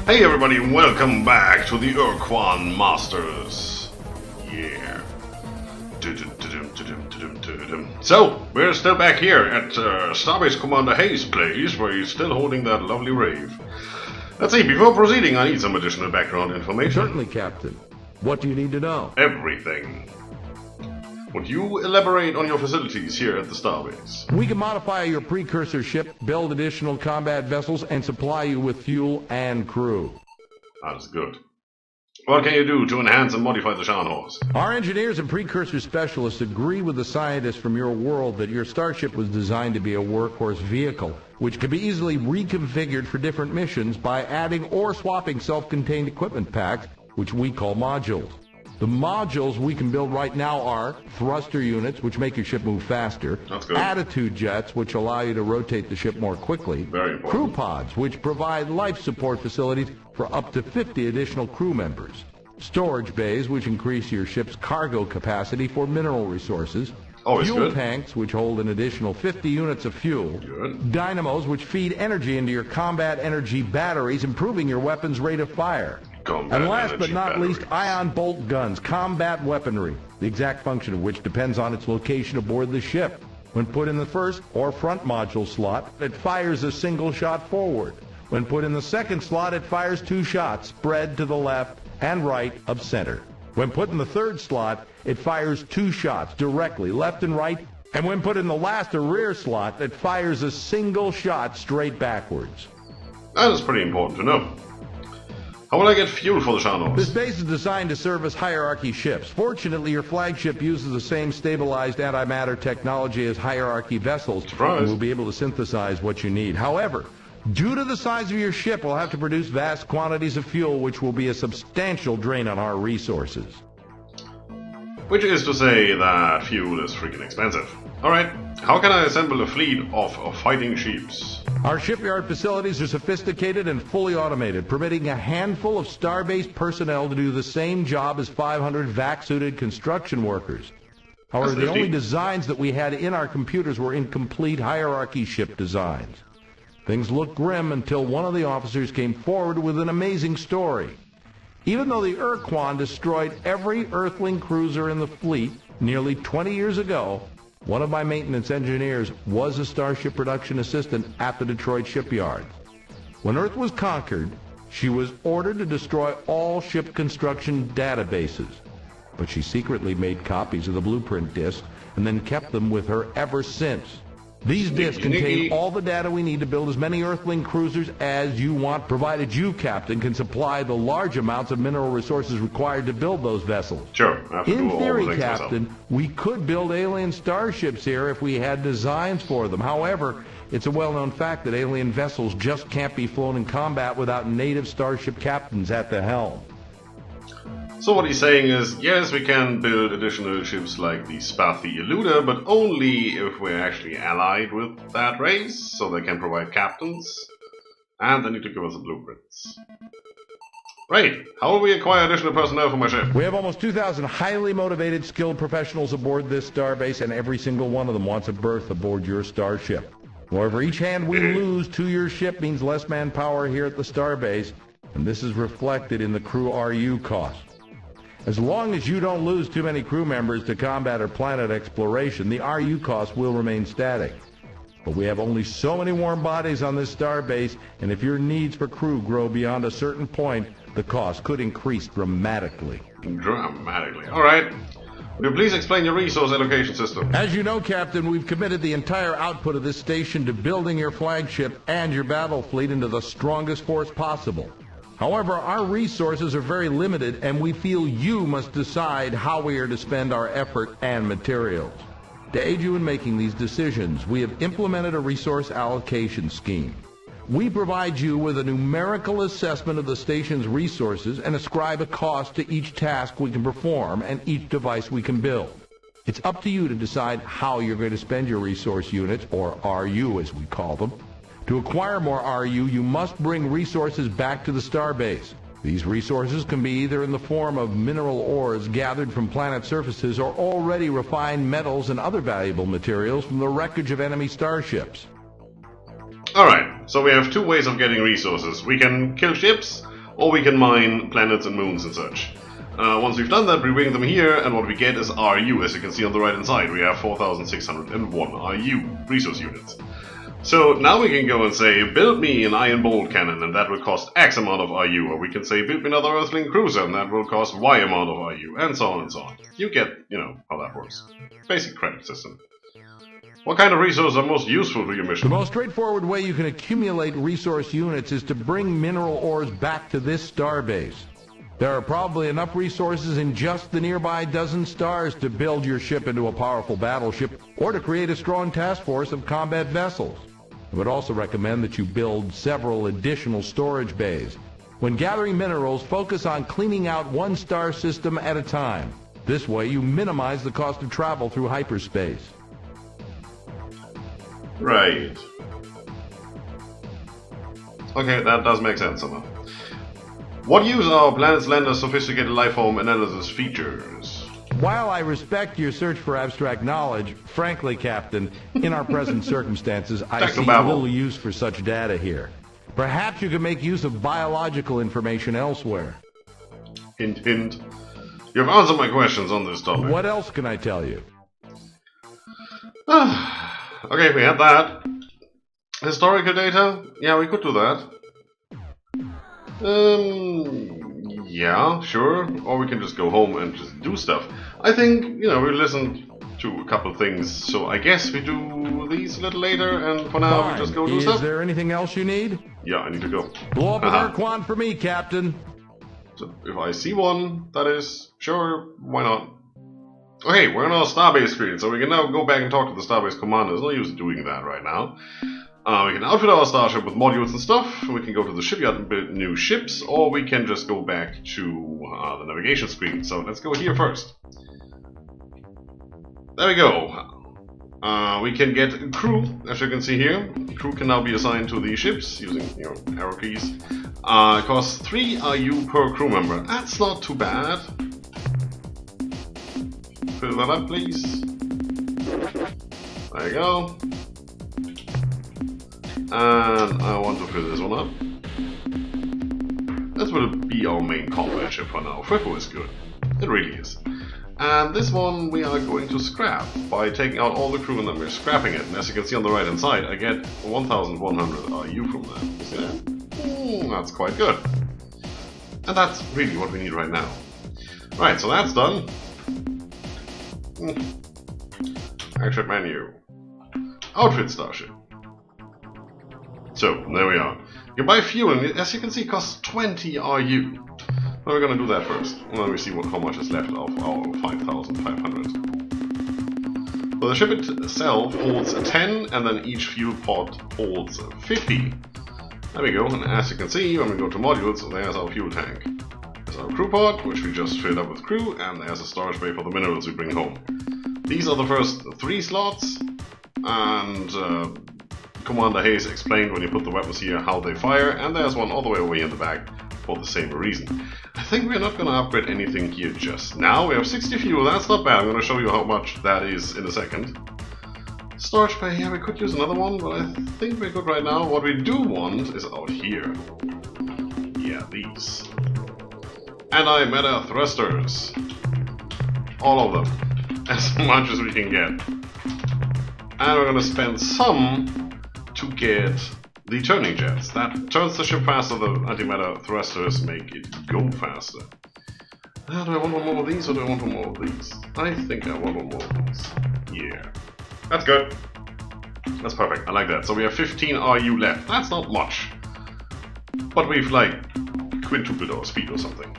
Hey everybody, and welcome back to the Ur-Quan Masters. Yeah. So, we're still back here at Starbase Commander Hayes' place, where he's still holding that lovely rave. Let's see, before proceeding, I need some additional background information. Certainly, Captain. What do you need to know? Everything. Would you elaborate on your facilities here at the Starbase? We can modify your precursor ship, build additional combat vessels, and supply you with fuel and crew. That's good. What can you do to enhance and modify the Scharnhorst? Our engineers and precursor specialists agree with the scientists from your world that your starship was designed to be a workhorse vehicle, which can be easily reconfigured for different missions by adding or swapping self-contained equipment packs, which we call modules. The modules we can build right now are thruster units, which make your ship move faster. That's good. Attitude jets, which allow you to rotate the ship more quickly. Very important. Crew pods, which provide life support facilities for up to 50 additional crew members. Storage bays, which increase your ship's cargo capacity for mineral resources. Always Fuel good. tanks, which hold an additional 50 units of fuel. Good. Dynamos, which feed energy into your combat energy batteries, improving your weapon's rate of fire. Combat And last but energy not batteries. least, ion bolt guns, combat weaponry, the exact function of which depends on its location aboard the ship. When put in the first or front module slot, it fires a single shot forward. When put in the second slot, it fires 2 shots, spread to the left and right of center. When put in the third slot, it fires 2 shots directly, left and right. And when put in the last or rear slot, it fires a single shot straight backwards. That is pretty important to know. How will I get fuel for the Scharnhorst? This base is designed to service hierarchy ships. Fortunately, your flagship uses the same stabilized antimatter technology as hierarchy vessels. Surprise. And will be able to synthesize what you need. However, due to the size of your ship, we'll have to produce vast quantities of fuel, which will be a substantial drain on our resources. Which is to say that fuel is freaking expensive. Alright, how can I assemble a fleet of fighting ships? Our shipyard facilities are sophisticated and fully automated, permitting a handful of Starbase personnel to do the same job as 500 vac-suited construction workers. However, That's the only 50. designs that we had in our computers were incomplete hierarchy ship designs. Things looked grim until one of the officers came forward with an amazing story. Even though the Ur-Quan destroyed every Earthling cruiser in the fleet nearly 20 years ago, one of my maintenance engineers was a Starship production assistant at the Detroit shipyard. When Earth was conquered, she was ordered to destroy all ship construction databases. But she secretly made copies of the blueprint discs and then kept them with her ever since. These discs contain all the data we need to build as many Earthling cruisers as you want, provided you, Captain, can supply the large amounts of mineral resources required to build those vessels. Sure, I have to do In all theory, the things Captain, myself. we could build alien starships here if we had designs for them. However, it's a well-known fact that alien vessels just can't be flown in combat without native starship captains at the helm. So what he's saying is, yes, we can build additional ships like the Spathi Eluder, but only if we're actually allied with that race, so they can provide captains, and they need to give us the blueprints. Right, how will we acquire additional personnel for my ship? We have almost 2,000 highly motivated, skilled professionals aboard this starbase, and every single one of them wants a berth aboard your starship. However, each hand we lose to your ship means less manpower here at the starbase, and this is reflected in the crew RU cost. As long as you don't lose too many crew members to combat or planet exploration, the RU cost will remain static. But we have only so many warm bodies on this starbase, and if your needs for crew grow beyond a certain point, the cost could increase dramatically. Dramatically. Alright. Will you please explain your resource allocation system? As you know, Captain, we've committed the entire output of this station to building your flagship and your battle fleet into the strongest force possible. However, our resources are very limited, and we feel you must decide how we are to spend our effort and materials. To aid you in making these decisions, we have implemented a resource allocation scheme. We provide you with a numerical assessment of the station's resources and ascribe a cost to each task we can perform and each device we can build. It's up to you to decide how you're going to spend your resource units, or RU as we call them. To acquire more RU, you must bring resources back to the starbase. These resources can be either in the form of mineral ores gathered from planet surfaces or already refined metals and other valuable materials from the wreckage of enemy starships. Alright, so we have two ways of getting resources. We can kill ships, or we can mine planets and moons and such. Once we've done that, we bring them here, and what we get is RU. As you can see on the right hand side, we have 4,601 RU resource units. So now we can go and say, build me an iron bolt cannon, and that will cost X amount of RU, or we can say, build me another Earthling cruiser, and that will cost Y amount of RU, and so on and so on. You get, how that works. Basic credit system. What kind of resources are most useful for your mission? The most straightforward way you can accumulate resource units is to bring mineral ores back to this starbase. There are probably enough resources in just the nearby dozen stars to build your ship into a powerful battleship, or to create a strong task force of combat vessels. I would also recommend that you build several additional storage bays. When gathering minerals, focus on cleaning out one star system at a time. This way you minimize the cost of travel through hyperspace. Right. Okay, that does make sense somehow. What use are planet's lander's sophisticated lifeform analysis features? While I respect your search for abstract knowledge, frankly, Captain, in our present circumstances, I see little use for such data here. Perhaps you could make use of biological information elsewhere. Hint, hint. You've answered my questions on this topic. What else can I tell you? Okay, we had that. Historical data? Yeah, we could do that. Yeah, sure. Or we can just go home and just do stuff. I think, we listened to a couple of things, so I guess we do these a little later, and for now we just go do stuff. Is there anything else you need? Yeah, I need to go. Blow up an Ur-Quan for me, Captain. So if I see one, that is, sure, why not? Okay, we're on our starbase screen, so we can now go back and talk to the starbase commander. There's no use doing that right now. We can outfit our starship with modules and stuff, we can go to the shipyard and build new ships, or we can just go back to the navigation screen. So let's go here first. There we go. We can get crew, as you can see here. Crew can now be assigned to the ships using arrow keys. It costs 3 RU per crew member. That's not too bad. Fill that up, please. There you go. And I want to fill this one up. This will be our main combat ship for now. Frippo is good. It really is. And this one we are going to scrap by taking out all the crew and then we're scrapping it. And as you can see on the right hand side, I get 1,100 RU from that. You see that? That's quite good. And that's really what we need right now. Right, so that's done. Action menu. Outfit starship. So, there we are. You can buy fuel, and as you can see, it costs 20 RU. Now we're gonna do that first. And then we see how much is left of our 5,500. So the ship itself holds 10, and then each fuel pod holds 50. There we go, and as you can see, when we go to modules, there's our fuel tank. There's our crew pod, which we just filled up with crew, and there's a storage bay for the minerals we bring home. These are the first 3 slots, and Commander Hayes explained when you put the weapons here how they fire, and there's one all the way over here in the back for the same reason. I think we're not going to upgrade anything here just now. We have 60 fuel, that's not bad. I'm going to show you how much that is in a second. Storage bay, yeah, we could use another one, but I think we're good right now. What we do want is out here. Yeah, these. Anti-matter thrusters. All of them. As much as we can get. And we're going to spend some to get the turning jets. That turns the ship faster, the antimatter thrusters make it go faster. Do I want one more of these or do I want one more of these? I think I want one more of these. Yeah. That's good. That's perfect. I like that. So we have 15 RU left. That's not much. But we've quintupled our speed or something.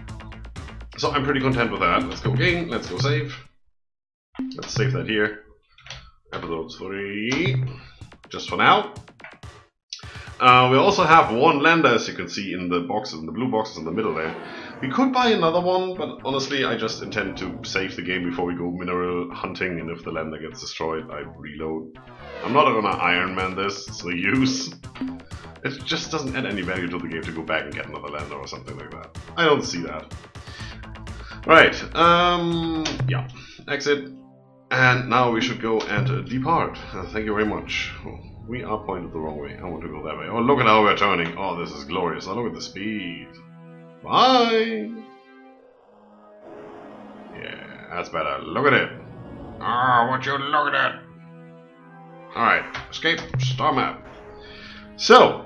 So I'm pretty content with that. Let's go game. Let's go save. Let's save that here. Episode 3. Just for now. We also have one lander, as you can see in the boxes, in the blue boxes in the middle there. We could buy another one, but honestly I just intend to save the game before we go mineral hunting, and if the lander gets destroyed, I reload. I'm not gonna Iron Man this, it's no use. It just doesn't add any value to the game to go back and get another lander or something like that. I don't see that. Right, yeah, exit. And now we should go and depart. Thank you very much. Oh, we are pointed the wrong way. I want to go that way. Oh, look at how we're turning. Oh, this is glorious. Oh, look at the speed. Bye! Yeah, that's better. Look at it. Ah, what you looking at? Alright, escape, star map. So,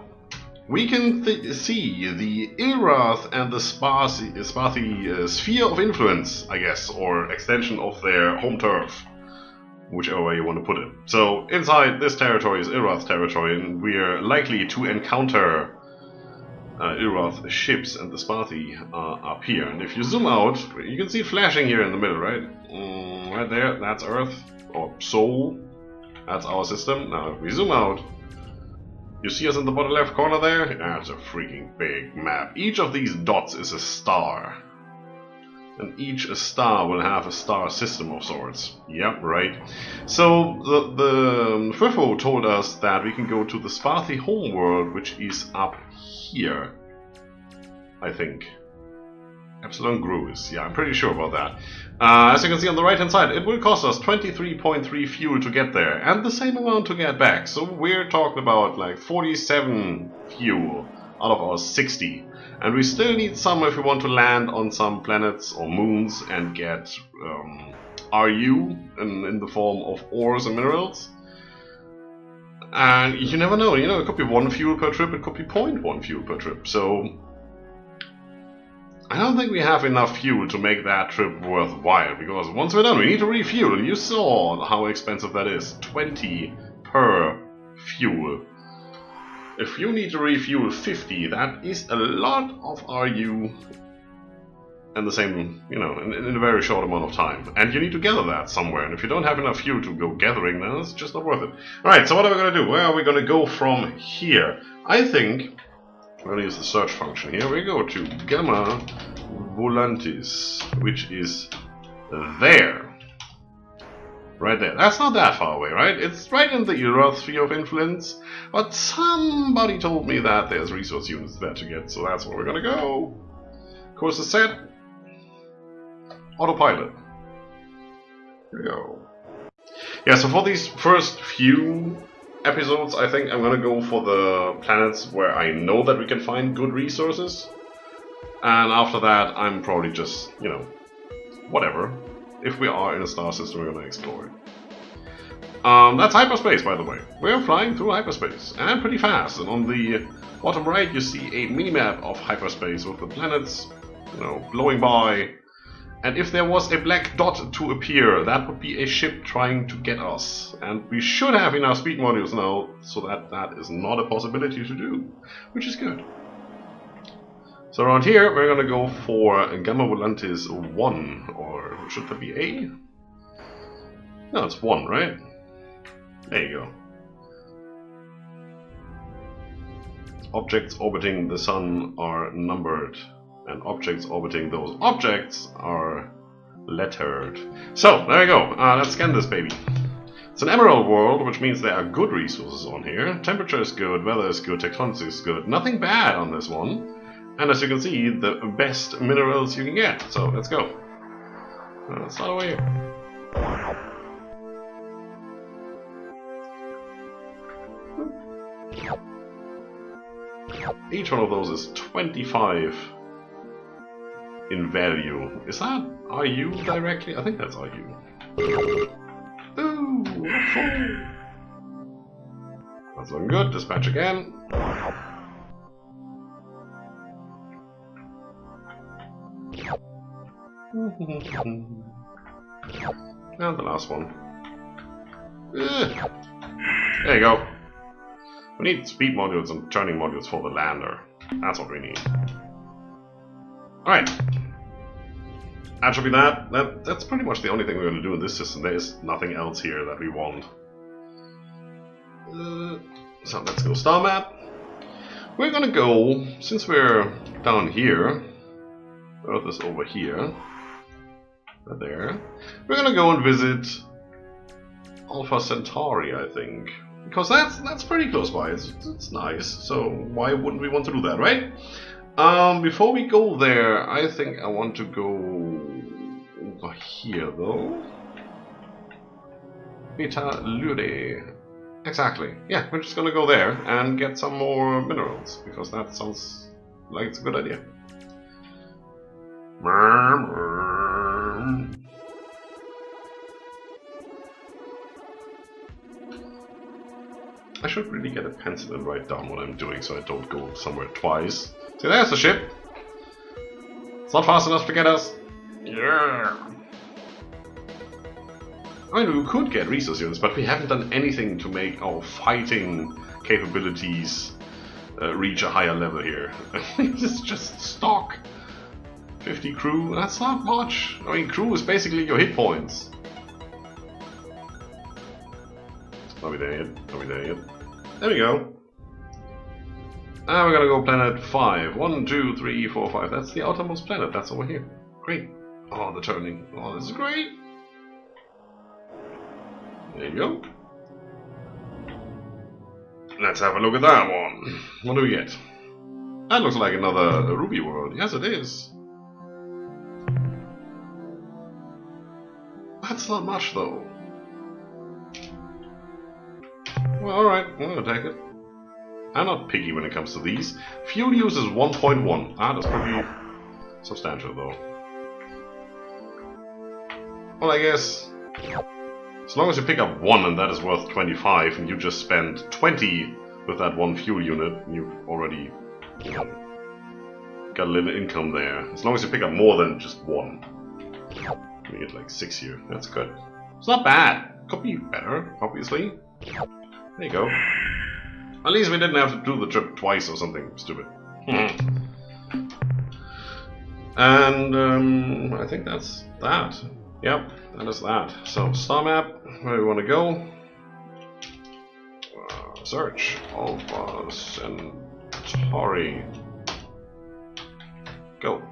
we can see the Urath and the Spathi sphere of influence, I guess, or extension of their home turf, whichever way you want to put it. So, inside this territory is Urath territory, and we are likely to encounter Urath ships, and the Spathi are up here. And if you zoom out, you can see it flashing here in the middle, right? Right there, that's Earth, or Sol. That's our system. Now, if we zoom out, you see us in the bottom left corner there? That's a freaking big map. Each of these dots is a star. And each star will have a star system of sorts. Yep, right. So, the FIFO told us that we can go to the Spathi homeworld, which is up here, I think. Epsilon Gruis, yeah, I'm pretty sure about that. As you can see on the right hand side, it will cost us 23.3 fuel to get there, and the same amount to get back. So we're talking about like 47 fuel out of our 60. And we still need some if we want to land on some planets or moons and get RU in the form of ores and minerals. And you never know, it could be 1 fuel per trip, it could be 0.1 fuel per trip. So I don't think we have enough fuel to make that trip worthwhile, because once we're done, we need to refuel. You saw how expensive that is. 20 per fuel. If you need to refuel 50, that is a lot of RU, and the same, in a very short amount of time. And you need to gather that somewhere, and if you don't have enough fuel to go gathering, then it's just not worth it. Alright, so what are we going to do? Where are we going to go from here? I think we're going to use the search function here. We go to Gamma Volantis, which is there. Right there. That's not that far away, right? It's right in the Urath sphere of influence, but somebody told me that there's resource units there to get, so that's where we're going to go. Course is set. Autopilot. Here we go. Yeah, so for these first few episodes, I think I'm gonna go for the planets where I know that we can find good resources. And after that, I'm probably just, whatever. If we are in a star system, we're gonna explore it. That's hyperspace, by the way. We're flying through hyperspace, and pretty fast. And on the bottom right, you see a minimap of hyperspace with the planets, blowing by. And if there was a black dot to appear, that would be a ship trying to get us. And we should have enough speed modules now, so that is not a possibility to do, which is good. So around here, we're gonna go for Gamma Volantis 1, or should that be A? No, it's 1, right? There you go. Objects orbiting the sun are numbered, and objects orbiting those objects are lettered. So, there we go. Let's scan this baby. It's an emerald world, which means there are good resources on here. Temperature is good, weather is good, tectonics is good. Nothing bad on this one. And as you can see, the best minerals you can get. So, let's go. Let's start away here. Each one of those is 25 in value. Is that RU directly? I think that's RU. Ooh, full. That's looking good. Dispatch again. And the last one. There you go. We need speed modules and turning modules for the lander. That's what we need. Alright. That should be that. That's pretty much the only thing we're going to do in this system. There is nothing else here that we want. So let's go star map. We're going to go, since we're down here, Earth is over here, right there, we're going to go and visit Alpha Centauri, I think. Because that's pretty close by, it's nice, so why wouldn't we want to do that, right? Before we go there, I think I want to go over here, though. Beta Lure. Exactly. Yeah, we're just gonna go there and get some more minerals, because that sounds like it's a good idea. I should really get a pencil and write down what I'm doing so I don't go somewhere twice. See, there's the ship. It's not fast enough to get us. Yeah. I mean, we could get resource units, but we haven't done anything to make our fighting capabilities reach a higher level here. It's just stock. 50 crew, that's not much. I mean, crew is basically your hit points. Are we there yet? Are we there yet? There we go. Now we're gonna go planet 5. 1, 2, 3, 4, 5. That's the outermost planet. That's over here. Great. Oh, the turning. Oh, this is great. There you go. Let's have a look at that one. What do we get? That looks like another Ruby world. Yes, it is. That's not much, though. Well, alright, I'm gonna take it. I'm not picky when it comes to these. Fuel use is 1.1. Ah, that's pretty substantial, though. Well, I guess as long as you pick up 1 and that is worth 25, and you just spend 20 with that 1 fuel unit, you've already, you know, got a little income there. As long as you pick up more than just 1. We get like 6 here. That's good. It's not bad. Could be better, obviously. There you go. At least we didn't have to do the trip twice or something stupid. And I think that's that. Yep, that is that. So, star map, where we want to go. Search. Alpha Centauri. Go.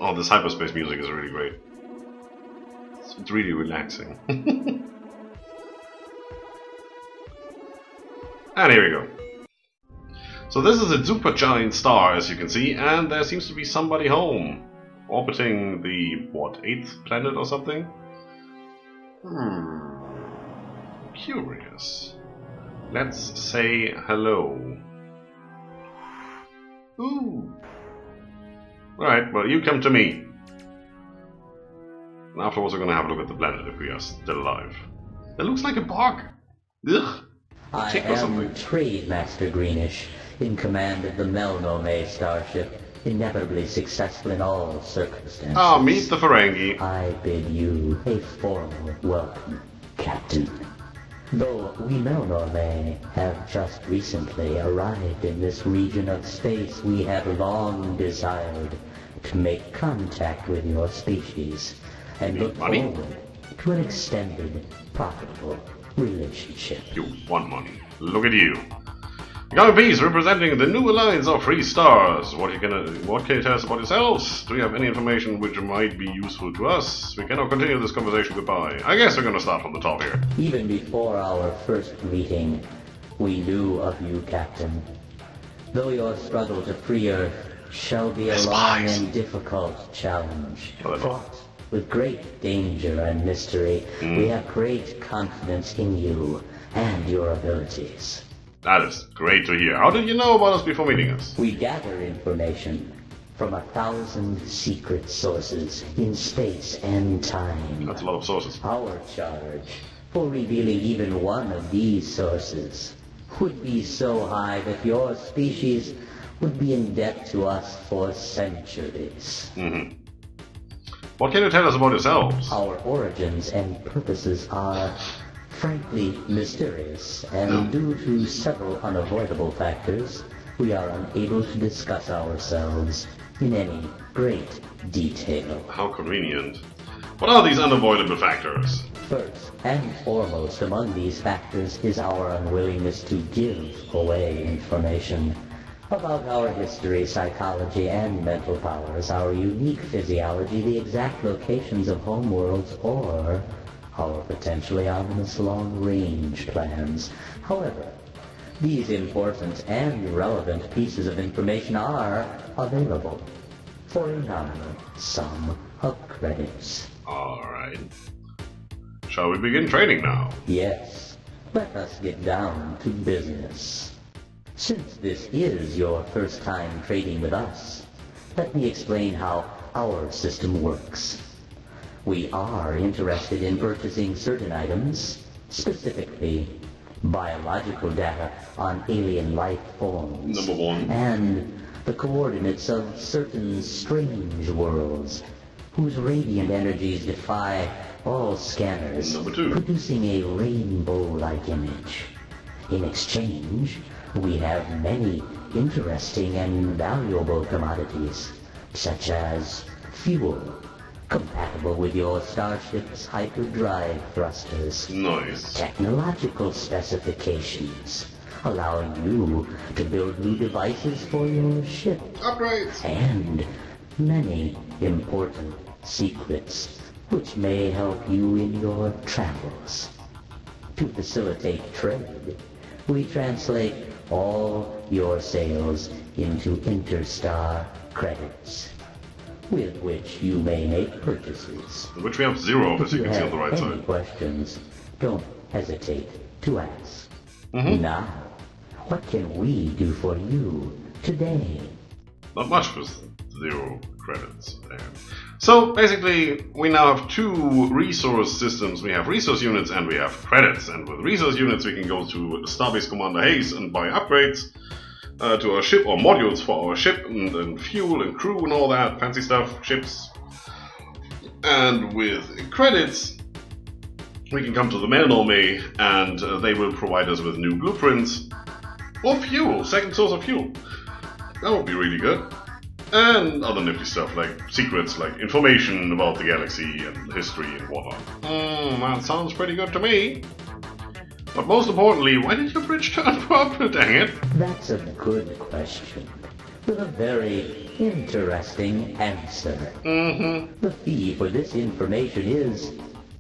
Oh, this hyperspace music is really great. It's really relaxing. And here we go. So this is a supergiant star, as you can see, and there seems to be somebody home. Orbiting the, what, 8th planet or something? Curious. Let's say hello. Ooh. Alright, well, you come to me. And afterwards we're gonna have a look at the planet if we are still alive. That looks like a bog. Ugh. I am Trade Master Greenish, in command of the MELNORME starship, inevitably successful in all circumstances. Ah, meet the Ferengi. I bid you a formal welcome, Captain. Though we MELNORME have just recently arrived in this region of space, we have long desired to make contact with your species and look forward to an extended, profitable relationship. You want money. Look at you. Young Bees representing the new alliance of free stars. What can you tell us about yourselves? Do you have any information which might be useful to us? We cannot continue this conversation. Goodbye. I guess we're gonna start from the top here. Even before our first meeting, we knew of you, Captain. Though your struggle to free Earth shall be a long and difficult challenge, fraught with great danger and mystery, we have great confidence in you and your abilities. That is great to hear. How did you know about us before meeting us? We gather information from 1,000 secret sources in space and time. That's a lot of sources. Our charge for revealing even one of these sources would be so high that your species would be in debt to us for centuries. What can you tell us about yourselves? Our origins and purposes are frankly mysterious, and due to several unavoidable factors, we are unable to discuss ourselves in any great detail. How convenient. What are these unavoidable factors? First and foremost among these factors is our unwillingness to give away information about our history, psychology, and mental powers, our unique physiology, the exact locations of homeworlds, or our potentially ominous long-range plans. However, these important and relevant pieces of information are available for a nominal sum of credits. Alright. shall we begin trading now? Yes, let us get down to business. Since this is your first time trading with us, let me explain how our system works. We are interested in purchasing certain items, specifically biological data on alien life forms. Number one. And the coordinates of certain strange worlds whose radiant energies defy all scanners, Number two. producing a rainbow-like image. In exchange, we have many interesting and valuable commodities, such as fuel, compatible with your starship's hyperdrive thrusters. Nice. Technological specifications, allowing you to build new devices for your ship. Upgrades! And many important secrets, which may help you in your travels. To facilitate trade, we translate all your sales into interstar credits, with which you may make purchases. Which we have 0 of, as you can see on the right If you side. have any questions, don't hesitate to ask. Mm-hmm. Now, what can we do for you today? Not much with 0 credits there. So basically, we now have 2 resource systems. We have resource units and we have credits. And with resource units, we can go to Starbase Commander Hayes and buy upgrades to our ship, or modules for our ship, and fuel and crew and all that fancy stuff, ships. And with credits, we can come to the MELNORME and they will provide us with new blueprints or fuel, second source of fuel. That would be really good. And other nifty stuff like secrets, like information about the galaxy and history and whatnot. That sounds pretty good to me. But most importantly, why did your bridge turn purple, dang it? That's a good question, with a very interesting answer. Mm-hmm. The fee for this information is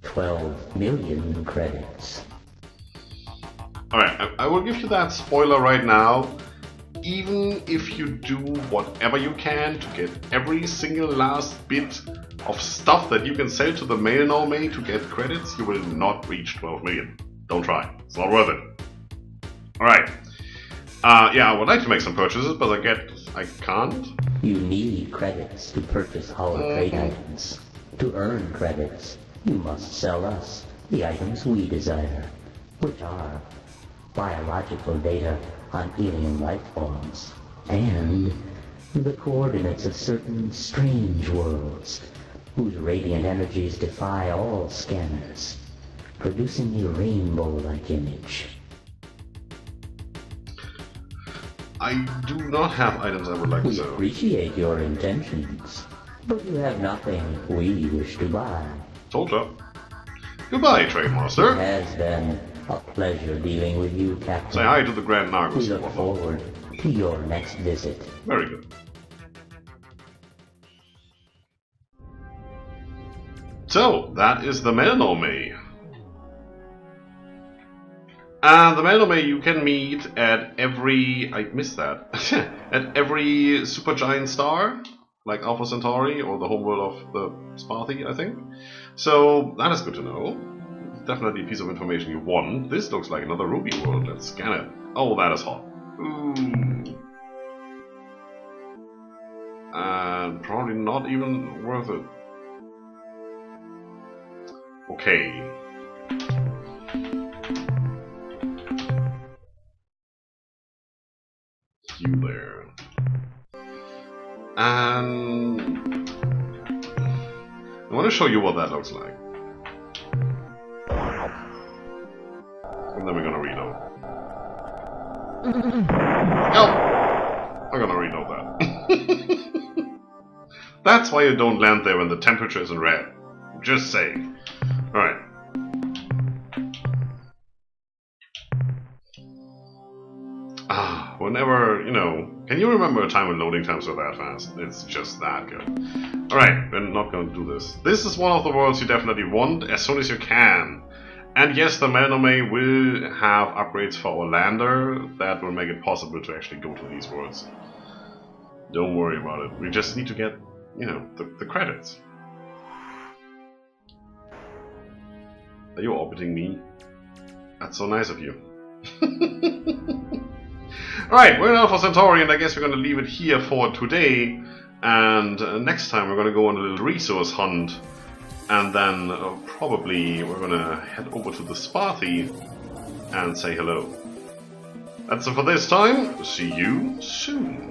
12 million credits. Alright, I will give you that spoiler right now. Even if you do whatever you can to get every single last bit of stuff that you can sell to the MELNORME to get credits, you will not reach 12 million. Don't try. It's not worth it. Alright. Yeah, I would like to make some purchases, but I can't. You need credits to purchase our trade items. To earn credits, you must sell us the items we desire, which are biological data on alien life forms, and the coordinates of certain strange worlds, whose radiant energies defy all scanners, producing a rainbow-like image. I do not have items I would like to We sell. appreciate your intentions, but you have nothing we wish to buy. Told ya. Goodbye, Trade Master. It has been a pleasure dealing with you, Captain. Say hi to the Grand We Nagus. look forward to your next visit. Very good. So, that is the MELNORME. And the MELNORME you can meet at every... I missed that. At every supergiant star, like Alpha Centauri or the homeworld of the Sparthi, I think. So, that is good to know. Definitely a piece of information you want. This looks like another Ruby world. Let's scan it. Oh, that is hot. Ooh. And probably not even worth it. Okay. You there. And I want to show you what that looks like. And then we're gonna reload. Oh! I'm gonna reload that. That's why you don't land there when the temperature is in red. Just saying. Alright. Whenever, you know... Can you remember a time when loading times were that fast? It's just that good. Alright, we're not gonna do this. This is one of the worlds you definitely want as soon as you can. And yes, the MELNORME will have upgrades for our lander that will make it possible to actually go to these worlds. Don't worry about it. We just need to get, you know, the credits. Are you orbiting me? That's so nice of you. Alright, we're in Alpha Centauri, and I guess we're going to leave it here for today. And next time we're going to go on a little resource hunt. And then probably we're going to head over to the Sparthy and say hello. That's it for this time. See you soon.